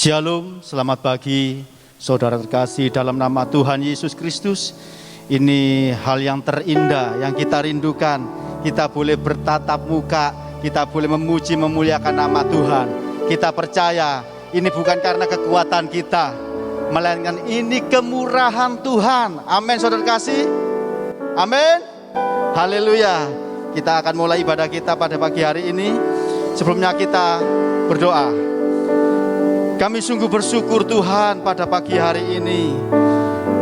Shalom, selamat pagi saudara terkasih dalam nama Tuhan Yesus Kristus. Ini hal yang terindah yang kita rindukan. Kita boleh bertatap muka, kita boleh memuji memuliakan nama Tuhan. Kita percaya ini bukan karena kekuatan kita, melainkan ini kemurahan Tuhan. Amin saudara terkasih. Amin. Haleluya. Kita akan mulai ibadah kita pada pagi hari ini. Sebelumnya kita berdoa. Kami sungguh bersyukur Tuhan pada pagi hari ini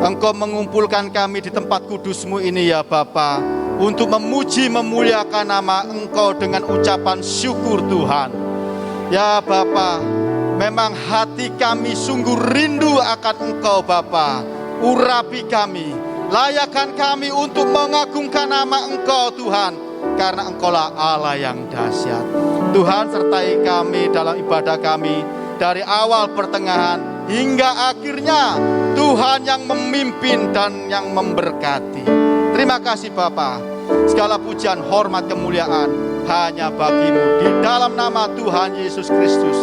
Engkau mengumpulkan kami di tempat kudus-Mu ini ya Bapa, untuk memuji memuliakan nama Engkau dengan ucapan syukur Tuhan. Ya Bapa, memang hati kami sungguh rindu akan Engkau Bapa. Urapi kami, layakkan kami untuk mengagungkan nama Engkau Tuhan, karena Engkaulah Allah yang dahsyat. Tuhan sertai kami dalam ibadah kami, dari awal pertengahan hingga akhirnya. Tuhan yang memimpin dan yang memberkati. Terima kasih Bapa. Segala pujian, hormat, kemuliaan hanya bagi-Mu. Di dalam nama Tuhan Yesus Kristus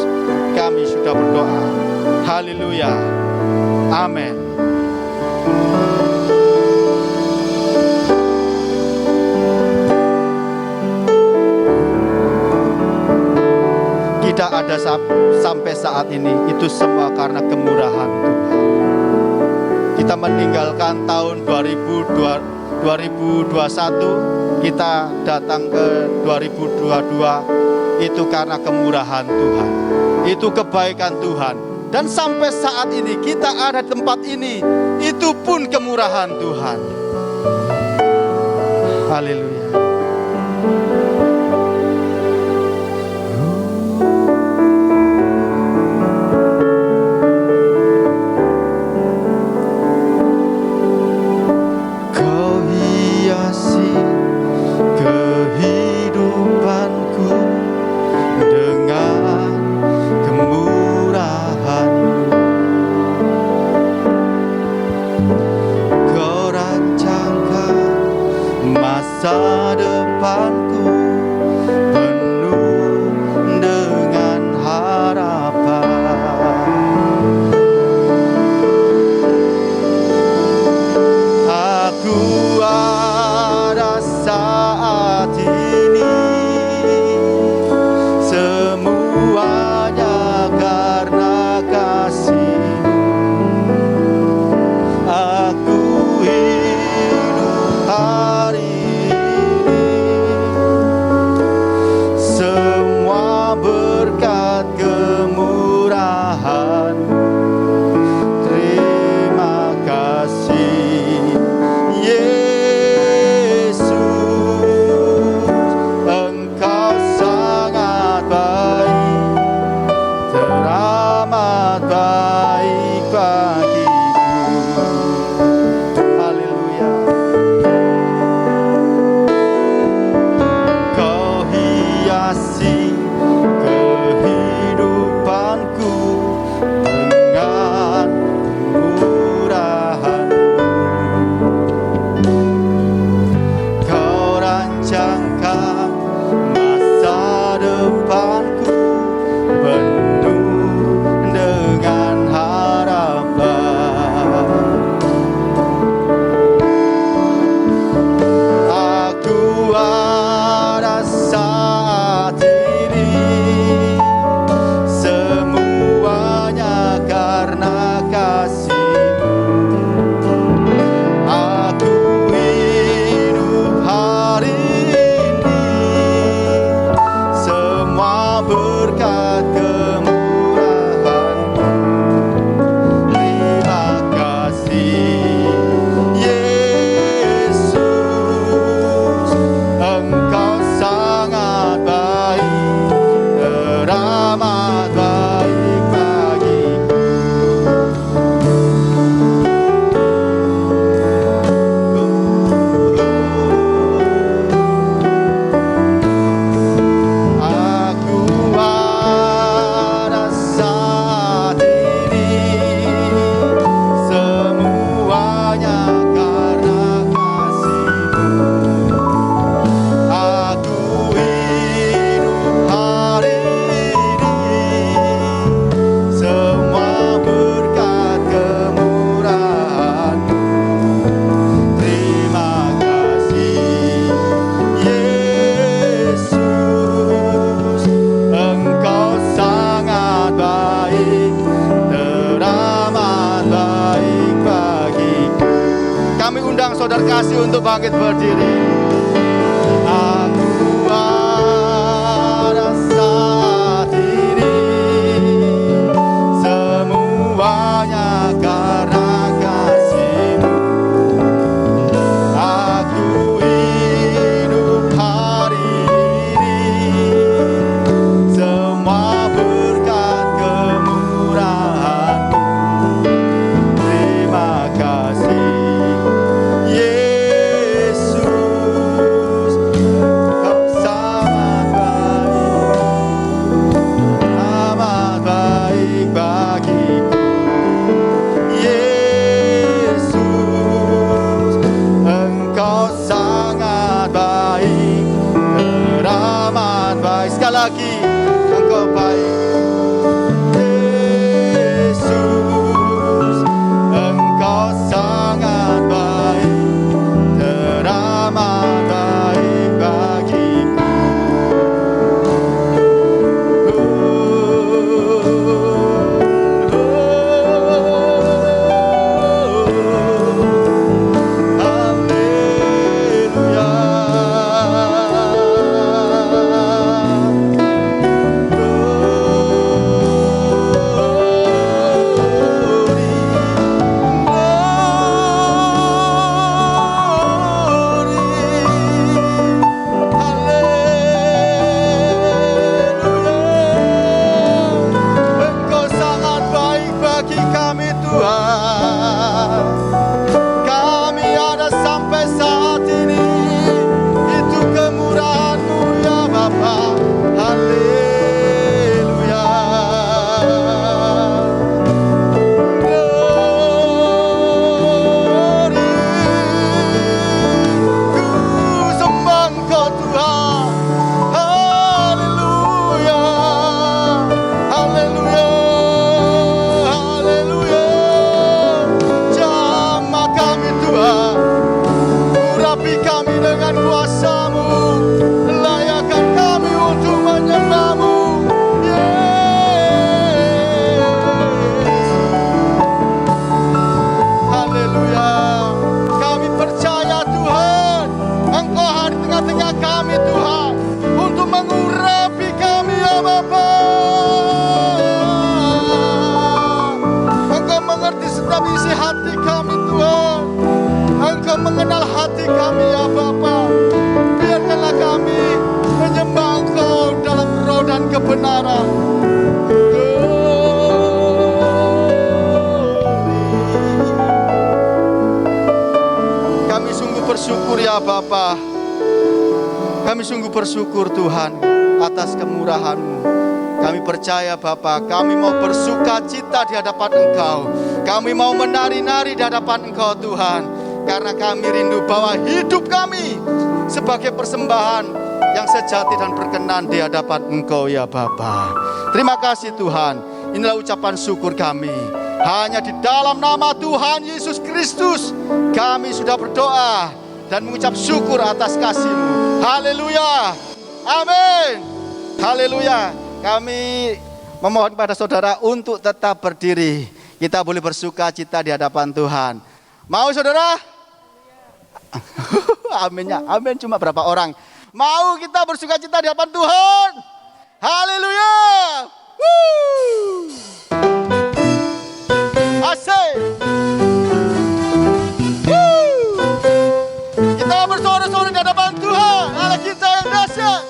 kami sudah berdoa. Haleluya. Amin. Tidak ada sampai saat ini, itu semua karena kemurahan Tuhan. Kita meninggalkan tahun 2021, kita datang ke 2022, itu karena kemurahan Tuhan, itu kebaikan Tuhan. Dan sampai saat ini kita ada di tempat ini, itu pun kemurahan Tuhan. Haleluya. Masa depanku penuh dengan harapan. Aku ada saat ini, semuanya karena kasih-Mu. Aku hidup hari saudara kasih untuk bangkit berdiri. Aku ada saat ini, semuanya karena kasih-Mu. Aku hidup hari ini, semua berkat kemurahan-Mu. Terima kasih Yesus, Kau sangat baik bagiku. Yesus, Engkau sangat baik, teramat baik. Sekali lagi, Engkau baik. Yesus, Engkau sangat baik, teramat baik bagiku. Engkau sangat baik bagi kami Tuhan. Kami ada sampai saat ini, itu kemurahan-Mu ya Bapa. Haleluya. Glory, ku sembah Engkau Tuhan. Haleluya, haleluya, haleluya. Jamah kami Tuhan, urapi kami dengan kuasa-Mu, layakkan kami untuk menyembah-Mu. Haleluya. Kami percaya Tuhan, Engkau hadir di tengah-tengah kami Tuhan, untuk mengurapi kami ya Bapa. Engkau mengerti setiap isi hati kami Tuhan. Engkau mengenal hati kami ya Bapa. Biarkanlah kami menyembah Engkau dalam roh dan kebenaran. Kami sungguh bersyukur ya Bapa. Kami sungguh bersyukur Tuhan atas kemurahan-Mu. Kami percaya Bapa, kami mau bersuka cita di hadapan Engkau. Kami mau menari-nari di hadapan Engkau Tuhan. Karena kami rindu bahwa hidup kami sebagai persembahan yang sejati dan berkenan di hadapan Engkau ya Bapa. Terima kasih Tuhan. Inilah ucapan syukur kami. Hanya di dalam nama Tuhan Yesus Kristus kami sudah berdoa dan mengucap syukur atas kasih-Mu. Haleluya. Amin. Haleluya. Kami memohon kepada saudara untuk tetap berdiri. Kita boleh bersuka cita di hadapan Tuhan. Mau saudara? Aminnya, amin. Cuma berapa orang? Mau kita bersuka cita di hadapan Tuhan? Haleluya. Asik. Kita bersorak-sorak di hadapan Tuhan. Allah kita yang dahsyat.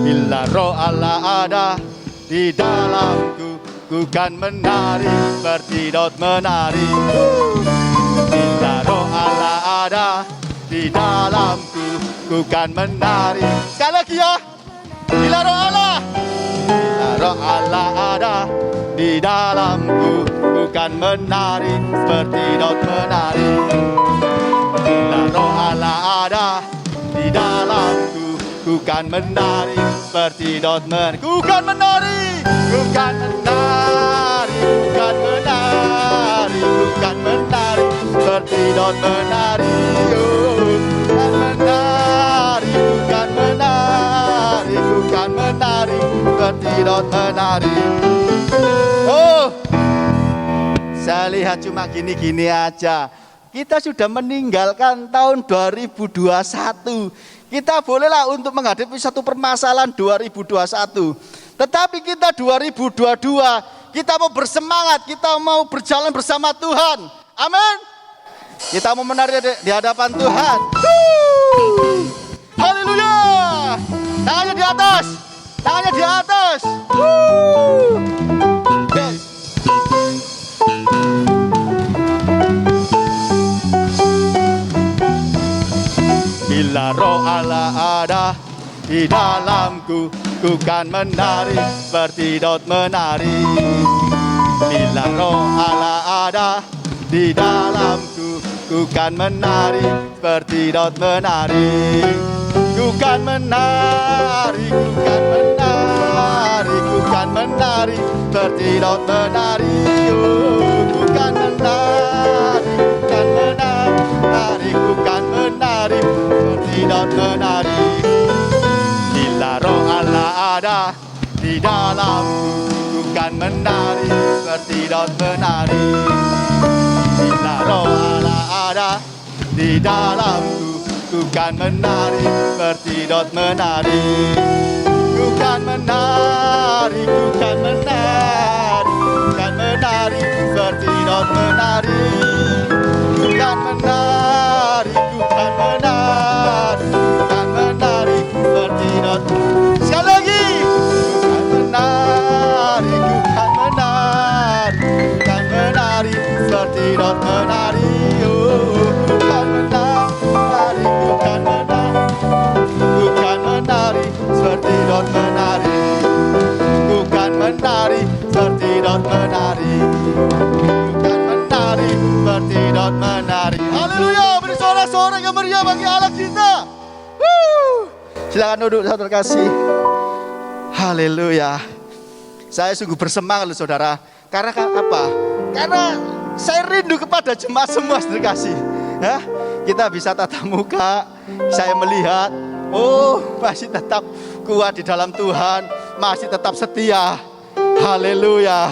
Bila roh Allah ada di dalamku, ku kan menari seperti Daud menari. Bila roh Allah ada di dalamku, ku kan menari. Sekali lagi ya. Bila roh Allah ada di dalamku, ku kan menari seperti Daud menari. Bila roh Allah ada di dalamku, ku kan menari seperti Daud menari. Ku kan menari, ku kan menari, ku kan menari, ku kan menari seperti Daud menari. Ku kan menari, ku kan menari, ku kan menari seperti Daud menari. Oh, saya lihat cuma gini-gini aja. Kita sudah meninggalkan tahun 2021. Kita bolehlah untuk menghadapi satu permasalahan 2021. Tetapi kita 2022, kita mau bersemangat, kita mau berjalan bersama Tuhan. Amin. Kita mau menari di hadapan Tuhan. Haleluya. Tangannya di atas. Tangannya di atas. Yes. Bila roh Allah ada di dalamku, ku kan menari seperti Daud menari. Bila roh Allah ada di dalamku, ku kan menari seperti Daud menari. Ku kan menari, ku kan menari, ku kan menari seperti Daud menari. Ku kan menari, ku kan menari, ku kan menari seperti Daud menari. Bila roh Allah ada di dalamku, ku kan menari seperti Daud menari. Bila roh Allah ada di dalamku, ku kan menari seperti Daud menari. Ku kan menari, ku kan menari, ku kan menari seperti Daud menari. Ku kan menari, ku kan menari, ku kan menari seperti Daud. Sekali lagi. Ku kan menari, ku kan menari, ku kan menari seperti Daud menari. Ku kan menari, ku kan menari, ku kan menari seperti Daud menari. Ku kan menari seperti Daud menari. Ku kan menari seperti Daud menari. Haleluya, beri sorak-sorak yang meriah bagi Allah kita. Silakan duduk, saudara kasih. Haleluya. Saya sungguh bersemangat loh saudara. Karena apa? Karena saya rindu kepada jemaat semua, saudara kasih. Ya, kita bisa tatap muka, saya melihat, oh masih tetap kuat di dalam Tuhan, masih tetap setia. Haleluya.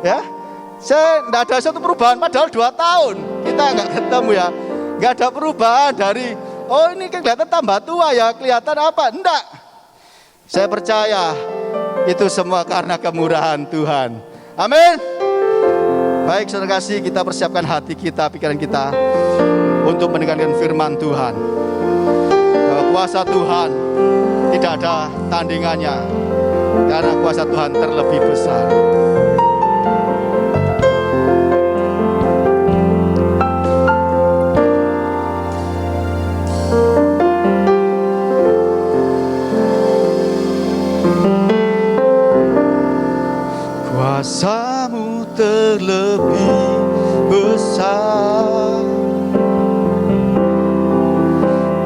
Ya, saya tidak ada satu perubahan, padahal 2 tahun kita nggak ketemu ya, nggak ada perubahan dari, oh ini kelihatan tambah tua ya, kelihatan apa? Enggak. Saya percaya itu semua karena kemurahan Tuhan. Amin. Baik saudara kasih, kita persiapkan hati kita, pikiran kita untuk mendengarkan firman Tuhan. Kuasa Tuhan tidak ada tandingannya, karena kuasa Tuhan terlebih besar. Kuasa-Mu terlebih besar,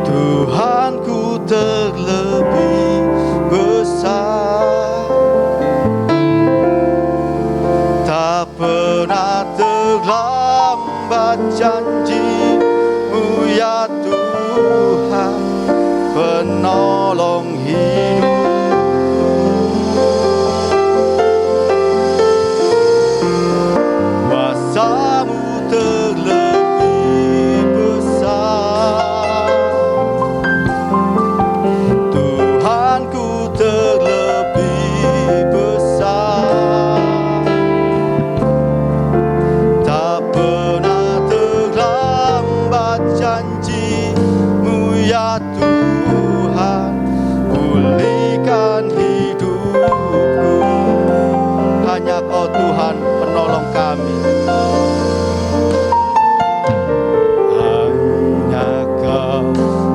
Tuhanku terlebih besar. Tak pernah terlambat janji-Mu ya Tuhan, penolong hidup. Kuasa-Mu terlebih besar, Tuhanku terlebih besar. Tak pernah terlambat janji-Mu ya Tuhan, pulihkan hidupku. Hanya Kau Tuhan penolong kami. Hanya Kau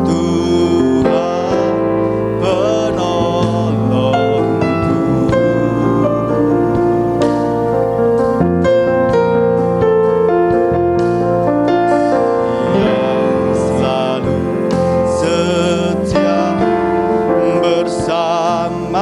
Tuhan penolongku. Yang selalu setia bersamaku.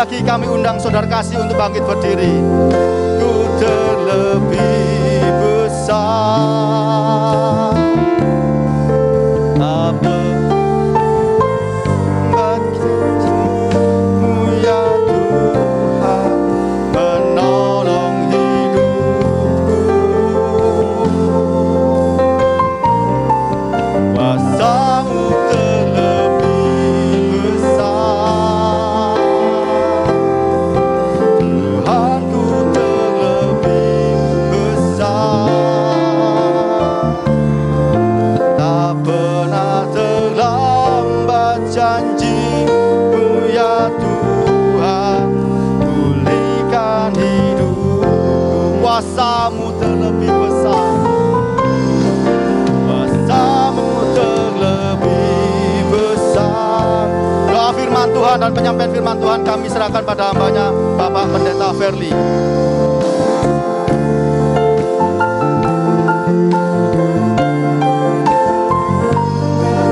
lagi kami undang saudara kasih untuk bangkit berdiri. Ku terlebih besar apa bagimu ya Tuhan, menolong hidupku. Kuasa-Mu terlebih besar, Tuhanku terlebih besar. Tak pernah terlambat janji-Mu ya Tuhan, pulihkan hidupku. Kuasa-Mu terlebih besar, kuasa-Mu terlebih besar. Doa firman Tuhan dan penyampaian firman Tuhan kami serahkan pada hambanya Bapak Pendeta Verli.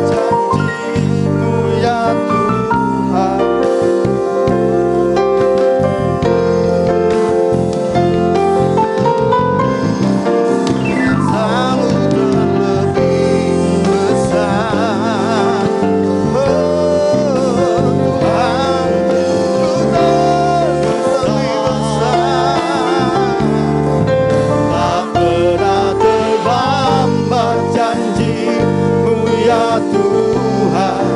Janji-Mu ya Tuhan, kuasa-Mu terlebih besar. Oh Tuhan, Ku terlebih besar. Tak pernah terlambat janji-Mu ya Tuhan,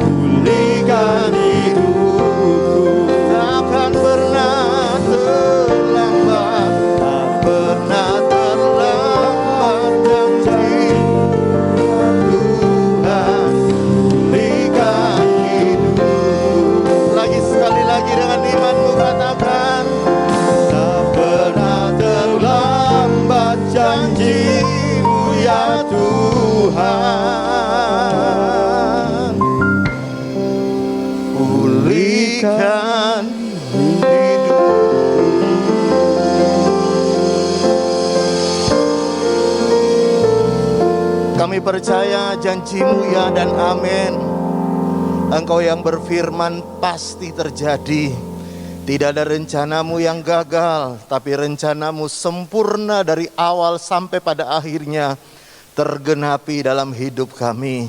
pulihkan hidupku. Takkan pernah terlambat, tak pernah terlambat janji-Mu Tuhan, pulihkan hidupku. Sekali lagi dengan imanmu katakan, tak pernah terlambat janji-Mu ya Tuhan, pulihkan hidupku. Kami percaya janji-Mu ya dan amin. Engkau yang berfirman pasti terjadi. Tidak ada rencana-Mu yang gagal, tapi rencana-Mu sempurna dari awal sampai pada akhirnya tergenapi dalam hidup kami.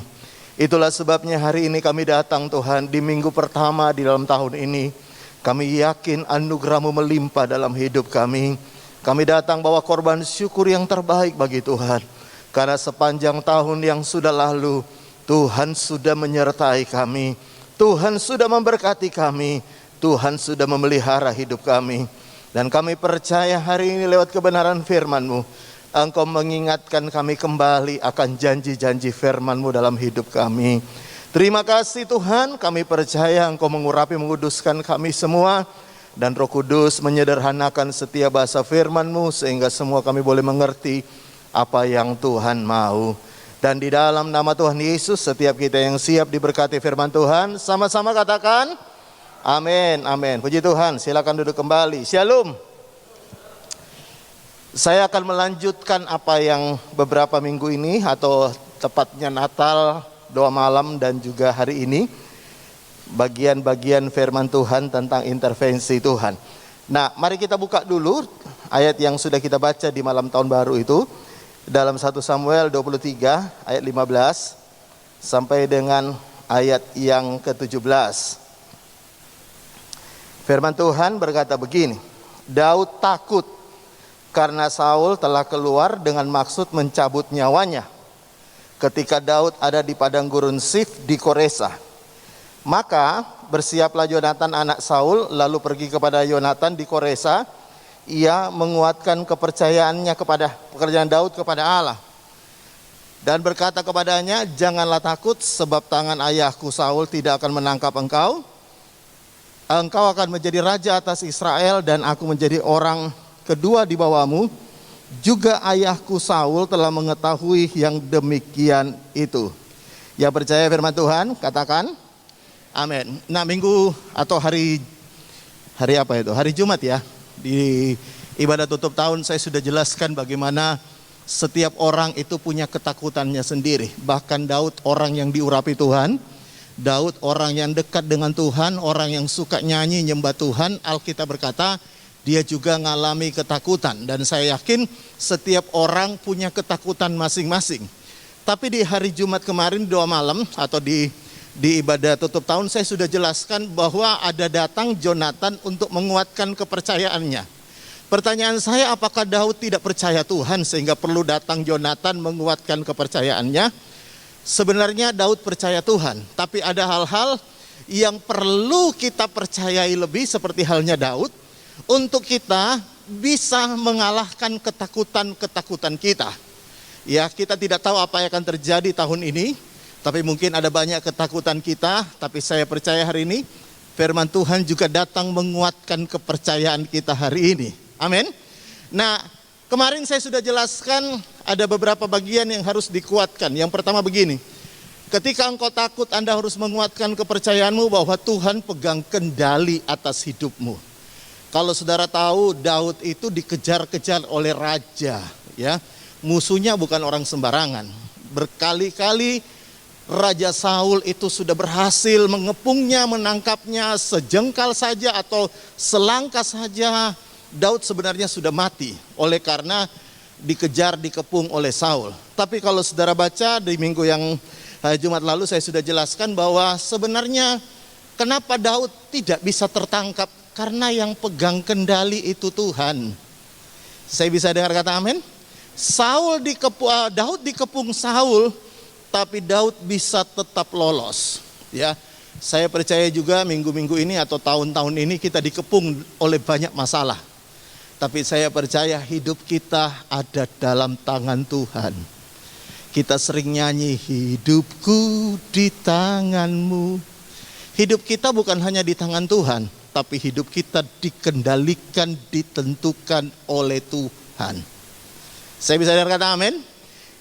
Itulah sebabnya hari ini kami datang Tuhan, di minggu pertama di dalam tahun ini. Kami yakin anugerah-Mu melimpah dalam hidup kami. Kami datang bawa korban syukur yang terbaik bagi Tuhan. Karena sepanjang tahun yang sudah lalu, Tuhan sudah menyertai kami, Tuhan sudah memberkati kami, Tuhan sudah memelihara hidup kami. Dan kami percaya hari ini lewat kebenaran firman-Mu, Engkau mengingatkan kami kembali akan janji-janji firman-Mu dalam hidup kami. Terima kasih Tuhan, kami percaya Engkau mengurapi, menguduskan kami semua. Dan Roh Kudus menyederhanakan setiap bahasa firman-Mu sehingga semua kami boleh mengerti apa yang Tuhan mau. Dan di dalam nama Tuhan Yesus, setiap kita yang siap diberkati firman Tuhan, sama-sama katakan amin, amin. Puji Tuhan, silakan duduk kembali. Shalom. Saya akan melanjutkan apa yang beberapa minggu ini, atau tepatnya Natal, doa malam dan juga hari ini, bagian-bagian firman Tuhan tentang intervensi Tuhan. Nah, mari kita buka dulu ayat yang sudah kita baca di malam tahun baru itu. Dalam 1 Samuel 23 ayat 15 sampai dengan ayat yang ke-17. Firman Tuhan berkata begini, Daud takut karena Saul telah keluar dengan maksud mencabut nyawanya ketika Daud ada di padang gurun Sif di Koresa. Maka bersiaplah Yonatan anak Saul lalu pergi kepada Yonatan di Koresa. Ia menguatkan kepercayaannya kepada pekerjaan Daud kepada Allah dan berkata kepadanya, janganlah takut sebab tangan ayahku Saul tidak akan menangkap engkau. Engkau akan menjadi raja atas Israel dan aku menjadi orang kedua di bawahmu. Juga ayahku Saul telah mengetahui yang demikian itu. Ya, percaya firman Tuhan, katakan amin. Nah, minggu atau hari apa itu? Hari Jumat ya. Di ibadah tutup tahun saya sudah jelaskan bagaimana setiap orang itu punya ketakutannya sendiri. Bahkan Daud, orang yang diurapi Tuhan, Daud orang yang dekat dengan Tuhan, orang yang suka nyanyi nyembah Tuhan. Alkitab berkata dia juga ngalami ketakutan. Dan saya yakin setiap orang punya ketakutan masing-masing. Tapi di hari Jumat kemarin doa malam atau di ibadah tutup tahun saya sudah jelaskan bahwa ada datang Jonathan untuk menguatkan kepercayaannya. Pertanyaan saya, apakah Daud tidak percaya Tuhan sehingga perlu datang Jonathan menguatkan kepercayaannya? Sebenarnya Daud percaya Tuhan, tapi ada hal-hal yang perlu kita percayai lebih seperti halnya Daud untuk kita bisa mengalahkan ketakutan-ketakutan kita. Ya, kita tidak tahu apa yang akan terjadi tahun ini, tapi mungkin ada banyak ketakutan kita, tapi saya percaya hari ini firman Tuhan juga datang menguatkan kepercayaan kita hari ini. Amin. Nah, kemarin saya sudah jelaskan ada beberapa bagian yang harus dikuatkan. Yang pertama begini, ketika engkau takut, Anda harus menguatkan kepercayaanmu bahwa Tuhan pegang kendali atas hidupmu. Kalau saudara tahu, Daud itu dikejar-kejar oleh raja, ya. Musuhnya bukan orang sembarangan. Berkali-kali Raja Saul itu sudah berhasil mengepungnya, menangkapnya sejengkal saja atau selangkah saja. Daud sebenarnya sudah mati oleh karena dikejar, dikepung oleh Saul. Tapi kalau saudara baca di minggu yang Jumat lalu saya sudah jelaskan bahwa sebenarnya kenapa Daud tidak bisa tertangkap, karena yang pegang kendali itu Tuhan. Saya bisa dengar kata amin? Daud dikepung Saul, tapi Daud bisa tetap lolos. Ya, saya percaya juga minggu-minggu ini atau tahun-tahun ini kita dikepung oleh banyak masalah. Tapi saya percaya hidup kita ada dalam tangan Tuhan. Kita sering nyanyi, hidupku di tanganmu. Hidup kita bukan hanya di tangan Tuhan, tapi hidup kita dikendalikan, ditentukan oleh Tuhan. Saya bisa dengar kata amin?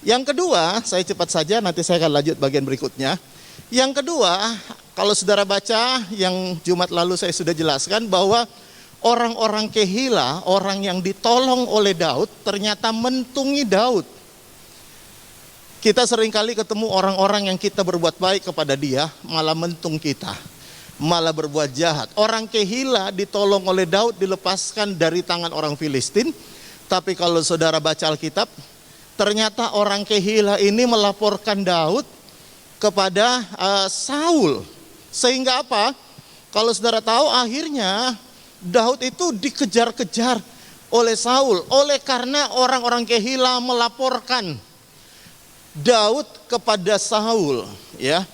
Yang kedua, saya cepat saja, nanti saya akan lanjut bagian berikutnya. Yang kedua, kalau saudara baca yang Jumat lalu saya sudah jelaskan bahwa orang-orang Kehila, orang yang ditolong oleh Daud, ternyata mentungi Daud. Kita seringkali ketemu orang-orang yang kita berbuat baik kepada dia, malah mentung kita, malah berbuat jahat. Orang Kehila ditolong oleh Daud, dilepaskan dari tangan orang Filistin. Tapi kalau saudara baca Alkitab, ternyata orang Kehila ini melaporkan Daud kepada Saul. Sehingga apa? Kalau saudara tahu, akhirnya Daud itu dikejar-kejar oleh Saul, oleh karena orang-orang Kehila melaporkan Daud kepada Saul, ya.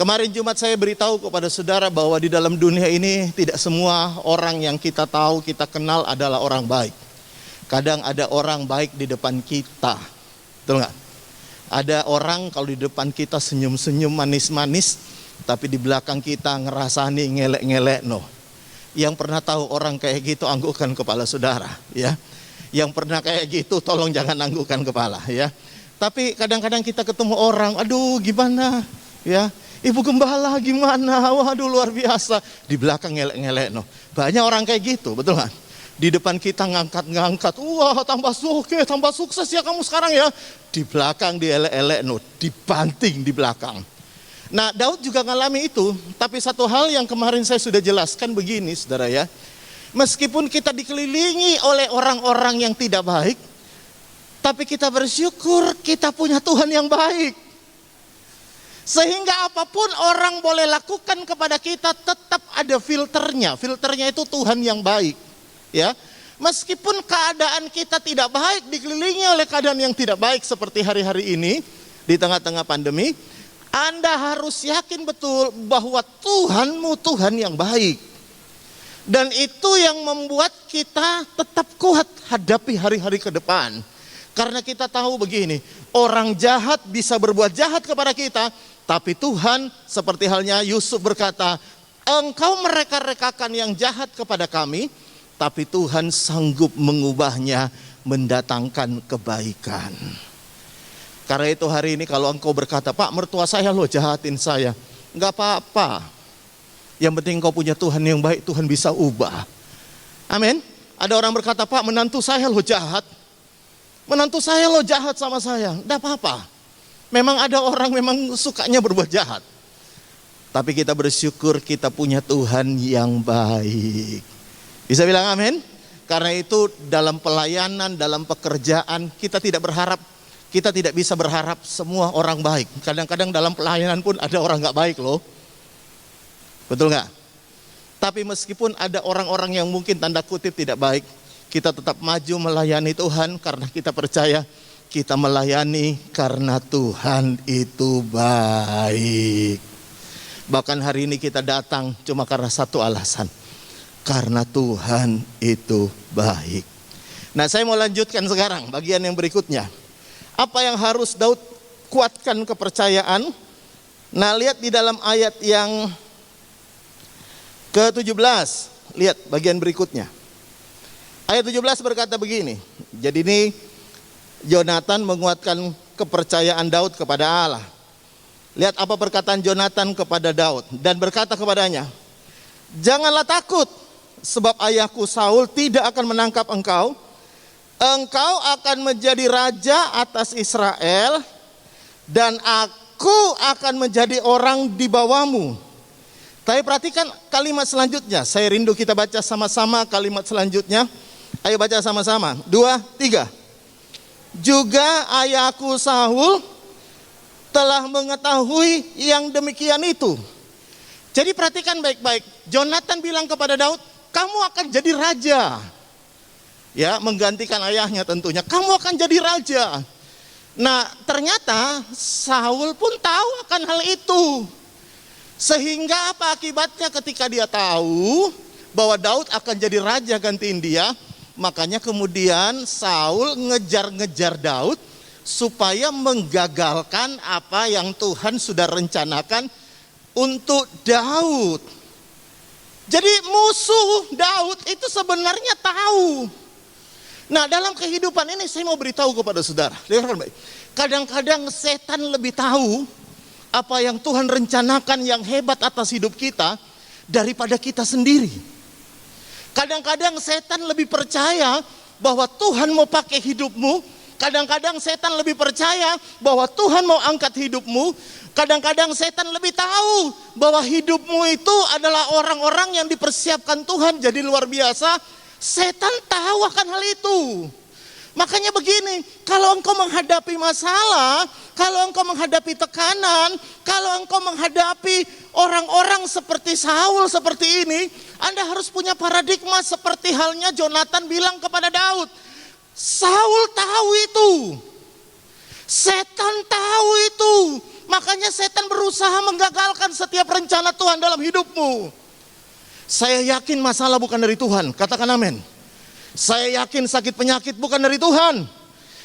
Kemarin Jumat saya beritahu kepada saudara bahwa di dalam dunia ini tidak semua orang yang kita tahu, kita kenal adalah orang baik. Kadang ada orang baik di depan kita, betul nggak? Ada orang kalau di depan kita senyum-senyum manis-manis, tapi di belakang kita ngerasani ngelek-ngelek, no. Yang pernah tahu orang kayak gitu, anggukkan kepala saudara, ya. Yang pernah kayak gitu, tolong jangan anggukkan kepala, ya. Tapi kadang-kadang kita ketemu orang, aduh gimana, ya. Ibu gembala gimana, waduh luar biasa. Di belakang ngelek-ngelek, no. Banyak orang kayak gitu, betul nggak? Di depan kita ngangkat-ngangkat, wah tambah sukses ya kamu sekarang ya. Di belakang dielek-elek, no. Dibanting di belakang. Nah, Daud juga ngalami itu, tapi satu hal yang kemarin saya sudah jelaskan begini, saudara ya. Meskipun kita dikelilingi oleh orang-orang yang tidak baik, tapi kita bersyukur kita punya Tuhan yang baik. Sehingga apapun orang boleh lakukan kepada kita tetap ada filternya. Filternya itu Tuhan yang baik, ya. Meskipun keadaan kita tidak baik, dikelilingi oleh keadaan yang tidak baik seperti hari-hari ini di tengah-tengah pandemi, Anda harus yakin betul bahwa Tuhanmu Tuhan yang baik. Dan itu yang membuat kita tetap kuat hadapi hari-hari ke depan. Karena kita tahu begini, orang jahat bisa berbuat jahat kepada kita, tapi Tuhan seperti halnya Yusuf berkata, engkau mereka-rekakan yang jahat kepada kami, tapi Tuhan sanggup mengubahnya mendatangkan kebaikan. Karena itu hari ini kalau engkau berkata, Pak mertua saya loh jahatin saya, enggak apa-apa. Yang penting engkau punya Tuhan yang baik, Tuhan bisa ubah. Amin. Ada orang berkata, Pak menantu saya loh jahat. Menantu saya loh jahat sama saya, enggak apa-apa. Memang ada orang memang sukanya berbuat jahat. Tapi kita bersyukur kita punya Tuhan yang baik. Bisa bilang amin? Karena itu dalam pelayanan, dalam pekerjaan kita tidak bisa berharap semua orang baik. Kadang-kadang dalam pelayanan pun ada orang gak baik loh. Betul gak? Tapi meskipun ada orang-orang yang mungkin tanda kutip tidak baik, kita tetap maju melayani Tuhan karena kita percaya kita melayani karena Tuhan itu baik. Bahkan hari ini kita datang cuma karena satu alasan. Karena Tuhan itu baik. Nah, saya mau lanjutkan sekarang bagian yang berikutnya. Apa yang harus Daud kuatkan kepercayaan? Nah, lihat di dalam ayat yang ke-17. Lihat bagian berikutnya. Ayat 17 berkata begini. Jadi ini Yonatan menguatkan kepercayaan Daud kepada Allah. Lihat apa perkataan Yonatan kepada Daud. Dan berkata kepadanya, janganlah takut, sebab ayahku Saul tidak akan menangkap engkau. Engkau akan menjadi raja atas Israel, dan aku akan menjadi orang di bawahmu. Tapi perhatikan kalimat selanjutnya. Saya rindu kita baca sama-sama kalimat selanjutnya. Ayo baca sama-sama. 2, 3. Juga ayahku Saul telah mengetahui yang demikian itu. Jadi perhatikan baik-baik. Yonatan bilang kepada Daud, kamu akan jadi raja. Ya, menggantikan ayahnya tentunya. Kamu akan jadi raja. Nah, ternyata Saul pun tahu akan hal itu. Sehingga apa akibatnya ketika dia tahu bahwa Daud akan jadi raja gantiin dia, makanya kemudian Saul ngejar-ngejar Daud supaya menggagalkan apa yang Tuhan sudah rencanakan untuk Daud. Jadi musuh Daud itu sebenarnya tahu. Nah, dalam kehidupan ini saya mau beritahu kepada saudara. Kadang-kadang setan lebih tahu apa yang Tuhan rencanakan yang hebat atas hidup kita daripada kita sendiri. Kadang-kadang setan lebih percaya bahwa Tuhan mau pakai hidupmu. Kadang-kadang setan lebih percaya bahwa Tuhan mau angkat hidupmu. Kadang-kadang setan lebih tahu bahwa hidupmu itu adalah orang-orang yang dipersiapkan Tuhan jadi luar biasa. Setan tahu akan hal itu. Makanya begini, kalau engkau menghadapi masalah, kalau engkau menghadapi tekanan, kalau engkau menghadapi orang-orang seperti Saul seperti ini, Anda harus punya paradigma seperti halnya Yonatan bilang kepada Daud. Saul tahu itu. Setan tahu itu. Makanya setan berusaha menggagalkan setiap rencana Tuhan dalam hidupmu. Saya yakin masalah bukan dari Tuhan. Katakan amin. Saya yakin sakit penyakit bukan dari Tuhan.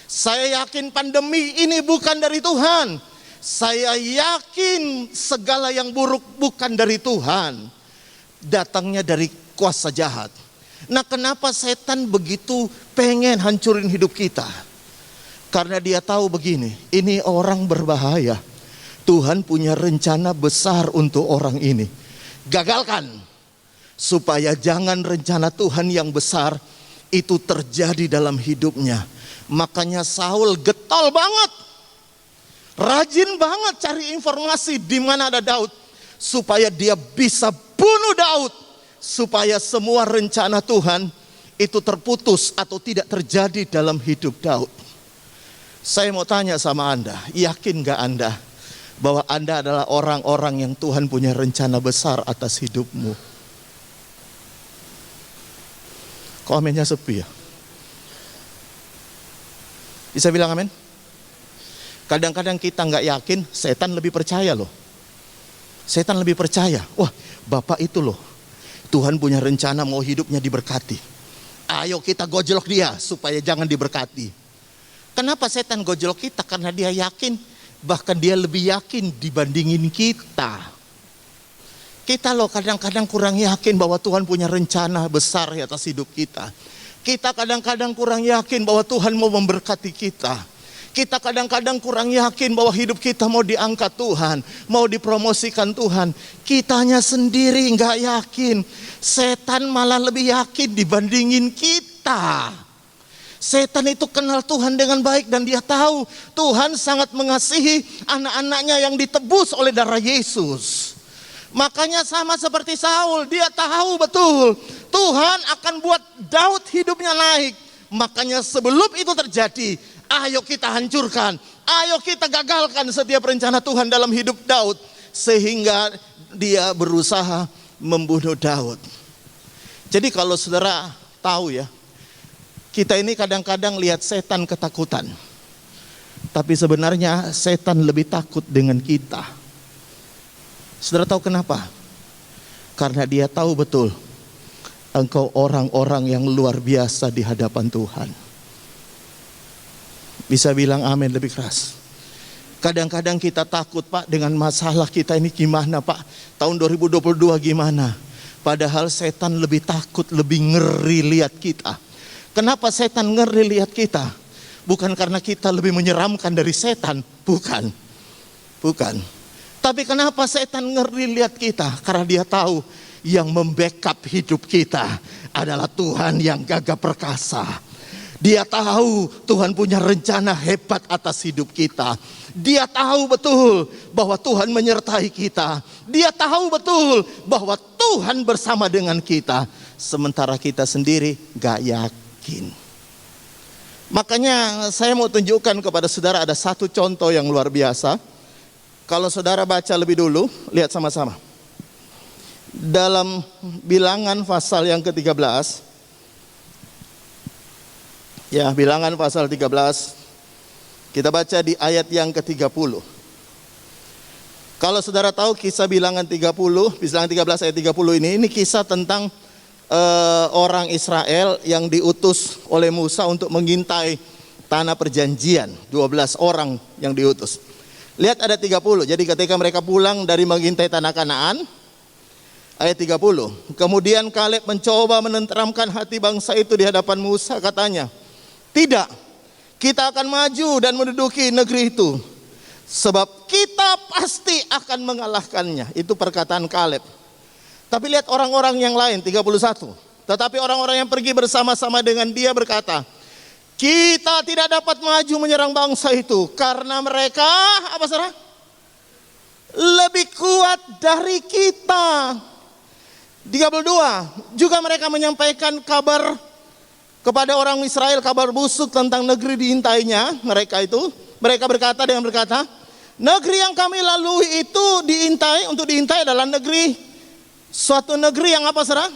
Saya yakin pandemi ini bukan dari Tuhan. Saya yakin segala yang buruk bukan dari Tuhan. Datangnya dari kuasa jahat. Nah, kenapa setan begitu pengen hancurin hidup kita? Karena dia tahu begini, ini orang berbahaya. Tuhan punya rencana besar untuk orang ini. Gagalkan, supaya jangan rencana Tuhan yang besar itu terjadi dalam hidupnya. Makanya Saul getol banget, rajin banget cari informasi di mana ada Daud, supaya dia bisa bunuh Daud, supaya semua rencana Tuhan itu terputus atau tidak terjadi dalam hidup Daud. Saya mau tanya sama Anda, yakin gak Anda bahwa Anda adalah orang-orang yang Tuhan punya rencana besar atas hidupmu? Kok aminnya sepi ya? Bisa bilang amin? Kadang-kadang kita gak yakin, setan lebih percaya loh. Setan lebih percaya, wah Bapak itu loh, Tuhan punya rencana mau hidupnya diberkati. Ayo kita gojlok dia supaya jangan diberkati. Kenapa setan gojlok kita? Karena dia yakin, bahkan dia lebih yakin dibandingin kita. Kita loh kadang-kadang kurang yakin bahwa Tuhan punya rencana besar atas hidup kita. Kita kadang-kadang kurang yakin bahwa Tuhan mau memberkati kita. Kita kadang-kadang kurang yakin bahwa hidup kita mau diangkat Tuhan, mau dipromosikan Tuhan. Kitanya sendiri nggak yakin. Setan malah lebih yakin dibandingin kita. Setan itu kenal Tuhan dengan baik dan dia tahu Tuhan sangat mengasihi anak-anaknya yang ditebus oleh darah Yesus. Makanya sama seperti Saul, dia tahu betul Tuhan akan buat Daud hidupnya naik. Makanya sebelum itu terjadi, ayo kita hancurkan, ayo kita gagalkan setiap rencana Tuhan dalam hidup Daud. Sehingga dia berusaha membunuh Daud. Jadi kalau saudara tahu ya, kita ini kadang-kadang lihat setan ketakutan. Tapi sebenarnya setan lebih takut dengan kita. Saudara tahu kenapa? Karena dia tahu betul engkau orang-orang yang luar biasa di hadapan Tuhan. Bisa bilang amin lebih keras. Kadang-kadang kita takut, Pak, dengan masalah kita ini gimana, Pak? Tahun 2022 gimana? Padahal setan lebih takut, lebih ngeri lihat kita. Kenapa setan ngeri lihat kita? Bukan karena kita lebih menyeramkan dari setan, bukan. Tapi kenapa setan ngeri lihat kita? Karena dia tahu yang membackup hidup kita adalah Tuhan yang gagah perkasa. Dia tahu Tuhan punya rencana hebat atas hidup kita. Dia tahu betul bahwa Tuhan menyertai kita. Dia tahu betul bahwa Tuhan bersama dengan kita. Sementara kita sendiri gak yakin. Makanya saya mau tunjukkan kepada saudara ada satu contoh yang luar biasa. Kalau saudara baca lebih dulu, lihat sama-sama. Dalam Bilangan pasal yang ke-13. Ya, Bilangan pasal 13. Kita baca di ayat yang ke-30. Kalau saudara tahu kisah Bilangan 30, Bilangan 13 ayat 30 ini kisah tentang orang Israel yang diutus oleh Musa untuk mengintai tanah perjanjian. 12 orang yang diutus. Lihat ada 30. Jadi ketika mereka pulang dari mengintai tanah Kanaan, ayat 30. Kemudian Kaleb mencoba menenteramkan hati bangsa itu di hadapan Musa, katanya, tidak, kita akan maju dan menduduki negeri itu, sebab kita pasti akan mengalahkannya. Itu perkataan Kaleb. Tapi lihat orang-orang yang lain, 31. Tetapi orang-orang yang pergi bersama-sama dengan dia berkata, kita tidak dapat maju menyerang bangsa itu, karena mereka, apa saudara? Lebih kuat dari kita. 32. Juga mereka menyampaikan kabar kepada orang Israel, kabar busuk tentang negeri diintainya mereka itu. Mereka berkata dengan berkata, negeri yang kami lalui itu untuk diintai adalah suatu negeri yang apa saudara?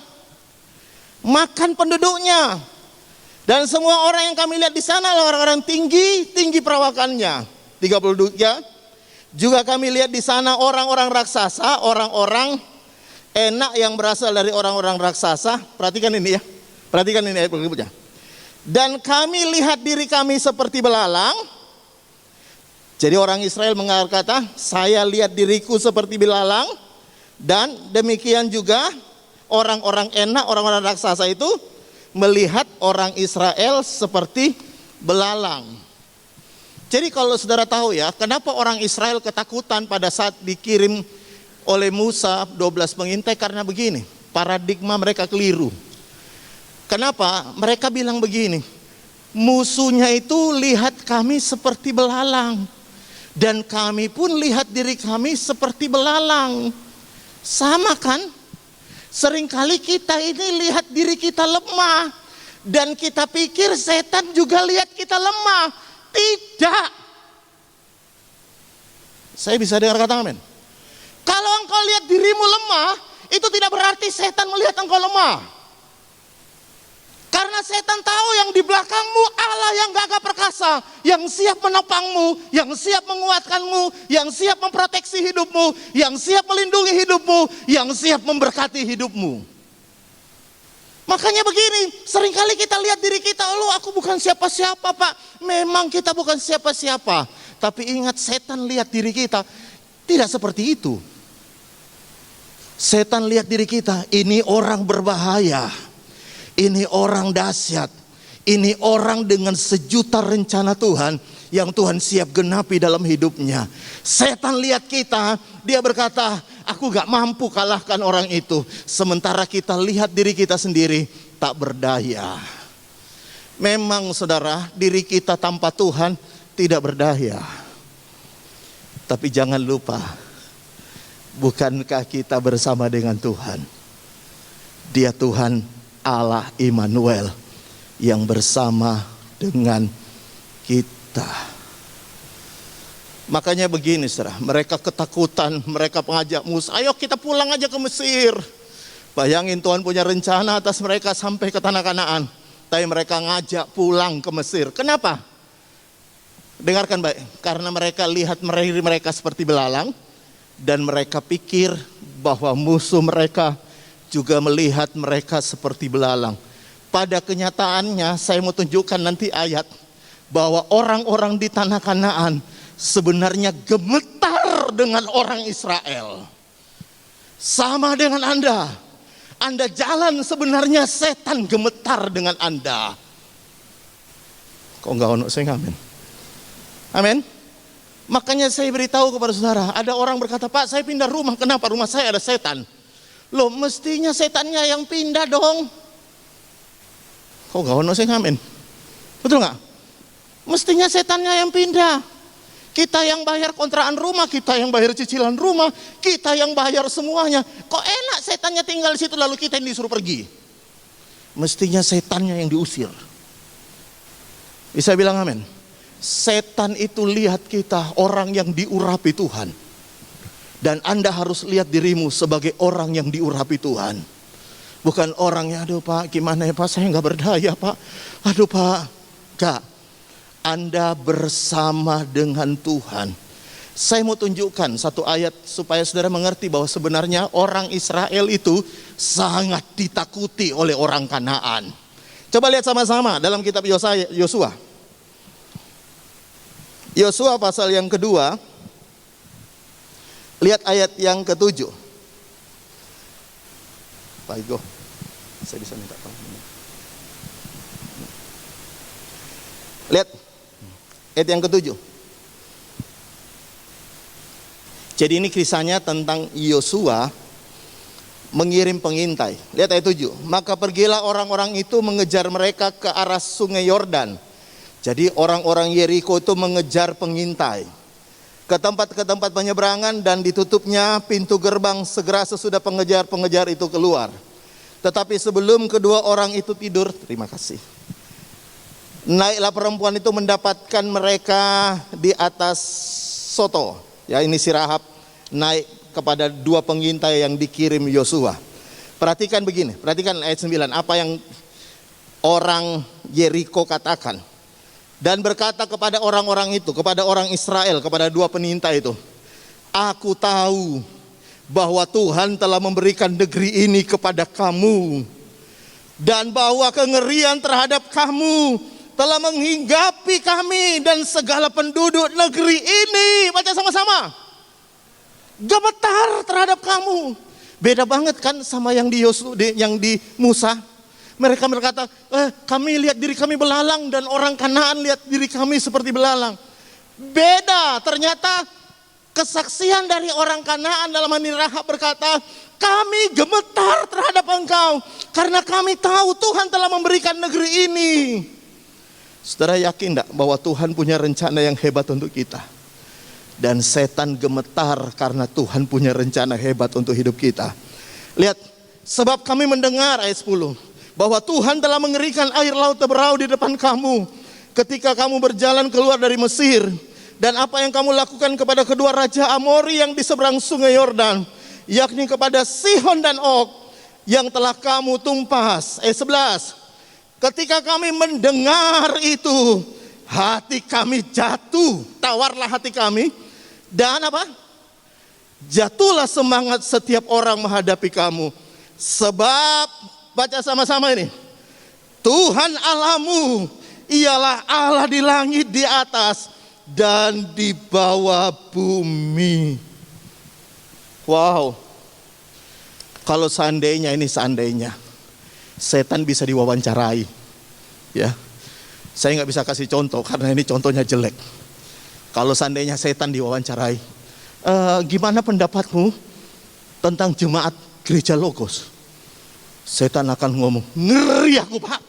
Makan penduduknya. Dan semua orang yang kami lihat di sana adalah orang-orang tinggi perawakannya. 33. Juga kami lihat di sana orang-orang raksasa, orang-orang enak yang berasal dari orang-orang raksasa. Perhatikan ini ya. Perhatikan ini ayat berikutnya. Dan kami lihat diri kami seperti belalang. Jadi orang Israel berkata, saya lihat diriku seperti belalang. Dan demikian juga orang-orang enak, orang-orang raksasa itu melihat orang Israel seperti belalang. Jadi kalau saudara tahu ya, kenapa orang Israel ketakutan pada saat dikirim oleh Musa 12 pengintai? Karena begini, paradigma mereka keliru. Kenapa? Mereka bilang begini, musuhnya itu lihat kami seperti belalang, dan kami pun lihat diri kami seperti belalang. Sama kan? Seringkali kita ini lihat diri kita lemah, dan kita pikir setan juga lihat kita lemah. Tidak. Saya bisa dengar kata amin. Kalau engkau lihat dirimu lemah, itu tidak berarti setan melihat engkau lemah. Karena setan tahu yang di belakangmu Allah yang gagah perkasa, yang siap menopangmu, yang siap menguatkanmu, yang siap memproteksi hidupmu, yang siap melindungi hidupmu, yang siap memberkati hidupmu. Makanya begini, seringkali kita lihat diri kita, loh aku bukan siapa-siapa Pak. Memang kita bukan siapa-siapa. Tapi ingat, setan lihat diri kita tidak seperti itu. Setan lihat diri kita, ini orang berbahaya. Ini orang dahsyat. Ini orang dengan sejuta rencana Tuhan yang Tuhan siap genapi dalam hidupnya. Setan lihat kita, dia berkata, aku gak mampu kalahkan orang itu. Sementara kita lihat diri kita sendiri tak berdaya. Memang saudara, diri kita tanpa Tuhan tidak berdaya. Tapi jangan lupa, Bukankah kita bersama dengan Tuhan? Dia Tuhan Allah Immanuel yang bersama dengan kita. Makanya begini saudara, mereka ketakutan, mereka pengajak Musa, ayo kita pulang aja ke Mesir. Bayangin Tuhan punya rencana atas mereka sampai ke tanah Kanaan, tapi mereka ngajak pulang ke Mesir. Kenapa? Dengarkan baik, karena mereka lihat mereka seperti belalang, dan mereka pikir bahwa musuh mereka juga melihat mereka seperti belalang. Pada kenyataannya saya mau tunjukkan nanti ayat bahwa orang-orang di tanah Kanaan sebenarnya gemetar dengan orang Israel. Sama dengan Anda. Anda jalan sebenarnya setan gemetar dengan Anda. Kok enggak ono sing amin? Amin. Makanya saya beritahu kepada saudara, ada orang berkata, Pak saya pindah rumah, kenapa rumah saya ada setan? Loh mestinya setannya yang pindah dong. Kok gak ono sing amin? Betul gak? Mestinya setannya yang pindah. Kita yang bayar kontrakan rumah, kita yang bayar cicilan rumah, kita yang bayar semuanya. Kok enak setannya tinggal di situ lalu kita yang disuruh pergi? Mestinya setannya yang diusir. Bisa bilang amin? Setan itu lihat kita orang yang diurapi Tuhan. Dan Anda harus lihat dirimu sebagai orang yang diurapi Tuhan. Bukan orang yang, aduh Pak gimana ya Pak, saya gak berdaya Pak. Aduh Pak, gak. Anda bersama dengan Tuhan. Saya mau tunjukkan satu ayat supaya saudara mengerti bahwa sebenarnya orang Israel itu sangat ditakuti oleh orang Kanaan. Coba lihat sama-sama dalam kitab Yosua. Yosua pasal yang kedua, lihat ayat yang ke-7. Pak Igo, saya bisa minta tolong. Lihat ayat yang ke-7. Jadi ini kisahnya tentang Yosua mengirim pengintai. Lihat ayat 7. Maka pergilah orang-orang itu mengejar mereka ke arah sungai Yordan. Jadi orang-orang Yeriko itu mengejar pengintai ke tempat penyeberangan, dan ditutupnya pintu gerbang segera sesudah pengejar itu keluar. Tetapi sebelum kedua orang itu tidur, terima kasih, naiklah perempuan itu mendapatkan mereka di atas soto. Ya, ini si Rahab naik kepada dua pengintai yang dikirim Yosua. Perhatikan begini, perhatikan ayat 9, apa yang orang Yeriko katakan. Dan berkata kepada orang-orang itu, kepada orang Israel, kepada dua pengintai itu, aku tahu bahwa Tuhan telah memberikan negeri ini kepada kamu, dan bahwa kengerian terhadap kamu telah menghinggapi kami dan segala penduduk negeri ini. Baca sama-sama. Gemetar terhadap kamu. Beda banget kan sama yang di Musa. Mereka berkata, kami lihat diri kami belalang, dan orang Kanaan lihat diri kami seperti belalang. Beda, ternyata kesaksian dari orang Kanaan dalam hal ini Rahab berkata, kami gemetar terhadap engkau karena kami tahu Tuhan telah memberikan negeri ini. Saudara yakin enggak bahwa Tuhan punya rencana yang hebat untuk kita? Dan setan gemetar karena Tuhan punya rencana hebat untuk hidup kita. Lihat, sebab kami mendengar ayat 10, bahwa Tuhan telah mengerikan air laut berau di depan kamu ketika kamu berjalan keluar dari Mesir, dan apa yang kamu lakukan kepada kedua raja Amori yang di seberang sungai Yordan, yakni kepada Sihon dan Og yang telah kamu tumpas. Ayat 11, ketika kami mendengar itu, hati kami jatuh, tawarlah hati kami, dan apa? Jatuhlah semangat setiap orang menghadapi kamu. Sebab, baca sama-sama ini, Tuhan Allahmu ialah Allah di langit di atas dan di bawah bumi. Wow. Kalau seandainya setan bisa diwawancarai, ya, saya nggak bisa kasih contoh karena ini contohnya jelek. Kalau seandainya setan diwawancarai, gimana pendapatmu tentang jemaat gereja Logos? Setan akan ngomong, ngeri aku Pak.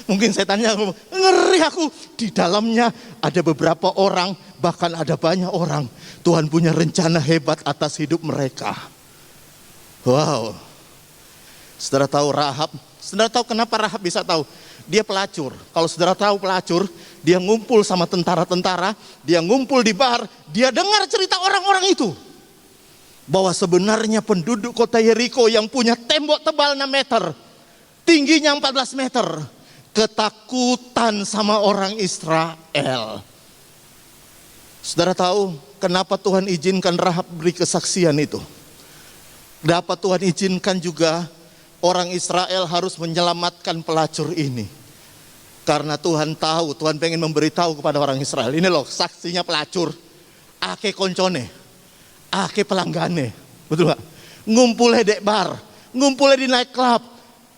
Mungkin setannya ngomong, ngeri aku. Di dalamnya ada beberapa orang Bahkan ada banyak orang, Tuhan punya rencana hebat atas hidup mereka. Wow. Saudara tahu Rahab? Saudara tahu kenapa Rahab bisa tahu? Dia pelacur. Kalau saudara tahu pelacur, dia ngumpul sama tentara-tentara, dia ngumpul di bar, dia dengar cerita orang-orang itu. Bahwa sebenarnya penduduk kota Yeriko yang punya tembok tebal 6 meter, tingginya 14 meter, ketakutan sama orang Israel. Saudara tahu kenapa Tuhan izinkan Rahab beri kesaksian itu? Kenapa Tuhan izinkan juga orang Israel harus menyelamatkan pelacur ini? Karena Tuhan tahu, Tuhan pengen memberitahu kepada orang Israel. Ini loh saksinya pelacur, ake koncone, ake pelanggane, betul gak? Ngumpulnya dek bar, ngumpulnya di night club,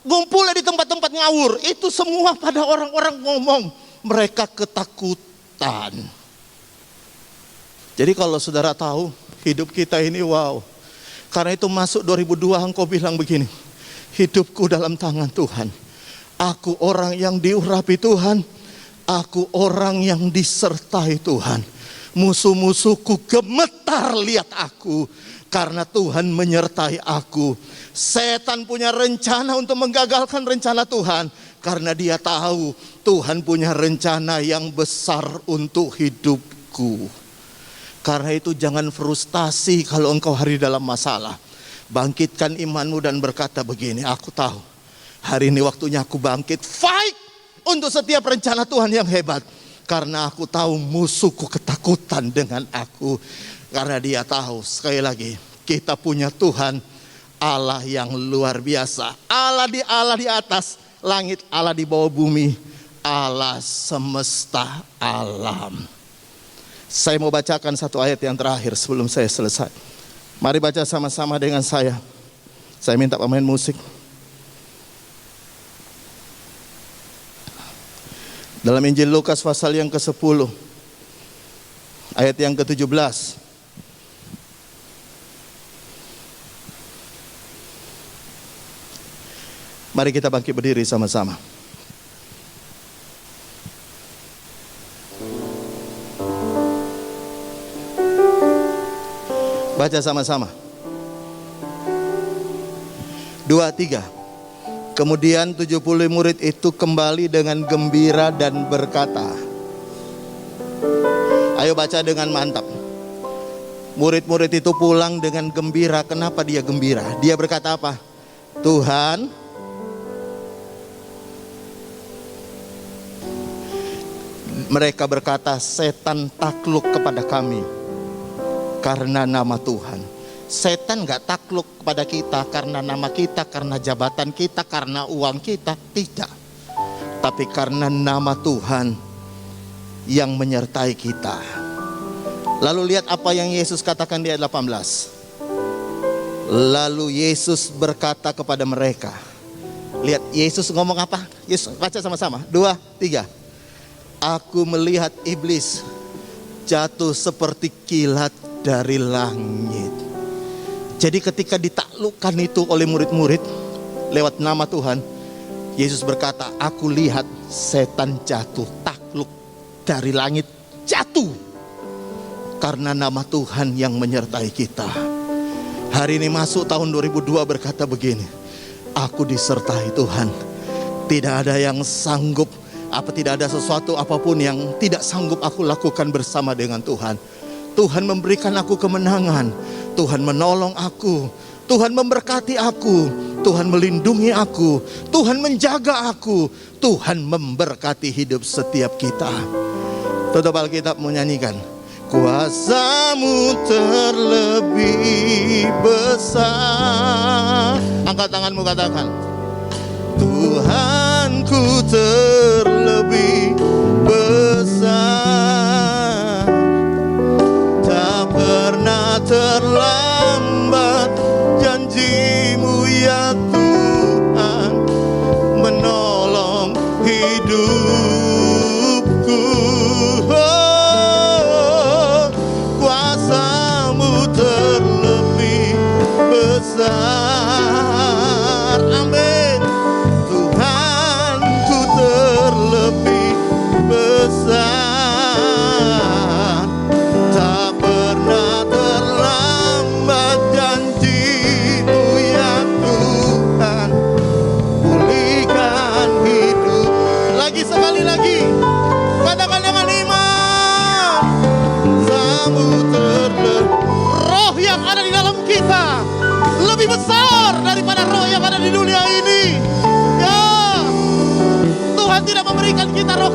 ngumpulnya di tempat-tempat ngawur. Itu semua pada orang-orang ngomong, mereka ketakutan. Jadi kalau saudara tahu, hidup kita ini wow. Karena itu masuk 2002 engkau bilang begini, hidupku dalam tangan Tuhan. Aku orang yang diurapi Tuhan, aku orang yang disertai Tuhan. Musuh-musuhku gemetar lihat aku, karena Tuhan menyertai aku. Setan punya rencana untuk menggagalkan rencana Tuhan, karena dia tahu Tuhan punya rencana yang besar untuk hidupku. Karena itu jangan frustasi kalau engkau hari dalam masalah. Bangkitkan imanmu dan berkata begini, aku tahu hari ini waktunya aku bangkit, fight untuk setiap rencana Tuhan yang hebat. Karena aku tahu musuhku ketakutan dengan aku. Karena dia tahu, sekali lagi, kita punya Tuhan Allah yang luar biasa. Allah di atas langit, Allah di bawah bumi, Allah semesta alam. Saya mau bacakan satu ayat yang terakhir sebelum saya selesai. Mari baca sama-sama dengan saya. Saya minta pemain musik. Dalam Injil Lukas pasal yang ke-10, ayat yang ke-17. Mari kita bangkit berdiri sama-sama. Baca sama-sama. 2, 3. Kemudian 70 murid itu kembali dengan gembira dan berkata. Ayo baca dengan mantap. Murid-murid itu pulang dengan gembira. Kenapa dia gembira? Dia berkata apa? Tuhan, mereka berkata, setan takluk kepada kami karena nama Tuhan. Setan gak takluk kepada kita karena nama kita, karena jabatan kita, karena uang kita. Tidak. Tapi karena nama Tuhan yang menyertai kita. Lalu lihat apa yang Yesus katakan di ayat 18. Lalu Yesus berkata kepada mereka. Lihat Yesus ngomong apa? Yesus, baca sama-sama. 2, 3. Aku melihat iblis jatuh seperti kilat dari langit. Jadi ketika ditaklukkan itu oleh murid-murid lewat nama Tuhan, Yesus berkata, aku lihat setan jatuh, takluk dari langit, jatuh. Karena nama Tuhan yang menyertai kita. Hari ini masuk tahun 2002 berkata begini, aku disertai Tuhan. Tidak ada yang sanggup, tidak ada sesuatu apapun yang tidak sanggup aku lakukan bersama dengan Tuhan. Tuhan memberikan aku kemenangan, Tuhan menolong aku, Tuhan memberkati aku, Tuhan melindungi aku, Tuhan menjaga aku, Tuhan memberkati hidup setiap kita. Tutup Alkitab menyanyikan, kuasa-Mu terlebih besar. Angkat tanganmu, katakan, Tuhanku terlebih besar. Tak pernah terlambat janji-Mu ya Tuhan, menolong hidupku. Oh, kuasa-Mu terlebih besar. Amin. Tuhanku terlebih besar.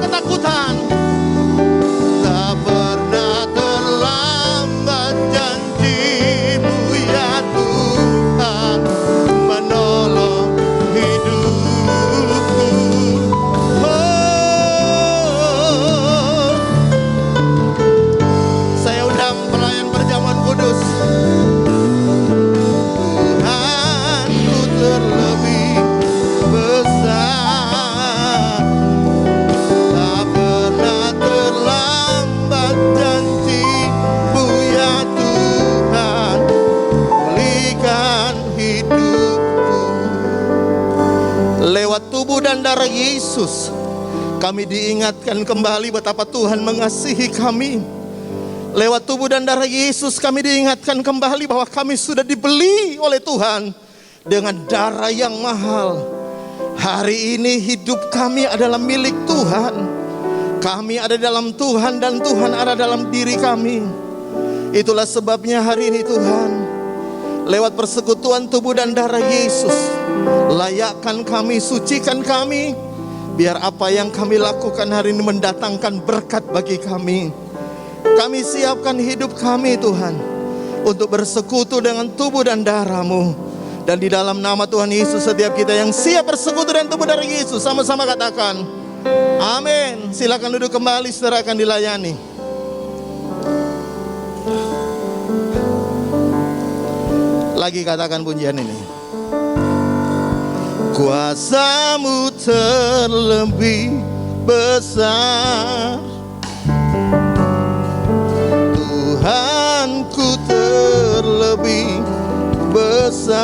ketakutan. Tak pernah terlambat janji-Mu ya Tuhan, menolong hidupku. Saya undang pelayan perjamuan kudus. Tuhanku terlebih besar, tak pernah terlambat janji-Mu ya Tuhan, pulihkan hidupku. Lewat tubuh dan darah Yesus, kami diingatkan kembali betapa Tuhan mengasihi kami. Lewat tubuh dan darah Yesus kami diingatkan kembali bahwa kami sudah dibeli oleh Tuhan dengan darah yang mahal. Hari ini hidup kami adalah milik Tuhan. Kami ada dalam Tuhan dan Tuhan ada dalam diri kami. Itulah sebabnya hari ini Tuhan, lewat persekutuan tubuh dan darah Yesus, layakkan kami, sucikan kami, biar apa yang kami lakukan hari ini mendatangkan berkat bagi kami. Kami siapkan hidup kami Tuhan untuk bersekutu dengan tubuh dan darah-Mu. Dan di dalam nama Tuhan Yesus, setiap kita yang siap bersekutu dengan tubuh darah Yesus, sama-sama katakan amin. Silakan duduk kembali, saudara akan dilayani. Lagi katakan pujian ini. Kuasa-Mu terlebih besar, Tuhanku terlebih besar,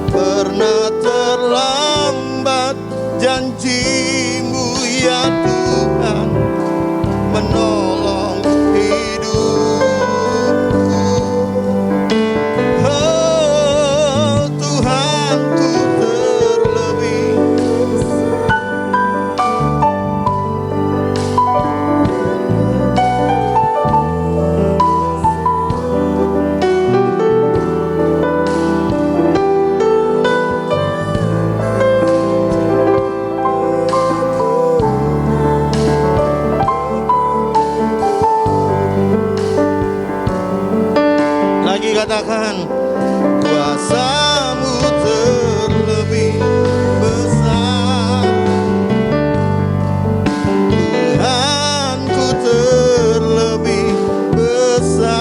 pernah terlambat janji-Mu ya Tuhan, menolong hidupku. Oh Tuhanku terlebih. Lagi katakan, kuasa-Mu terlebih besar, Tuhanku terlebih besar,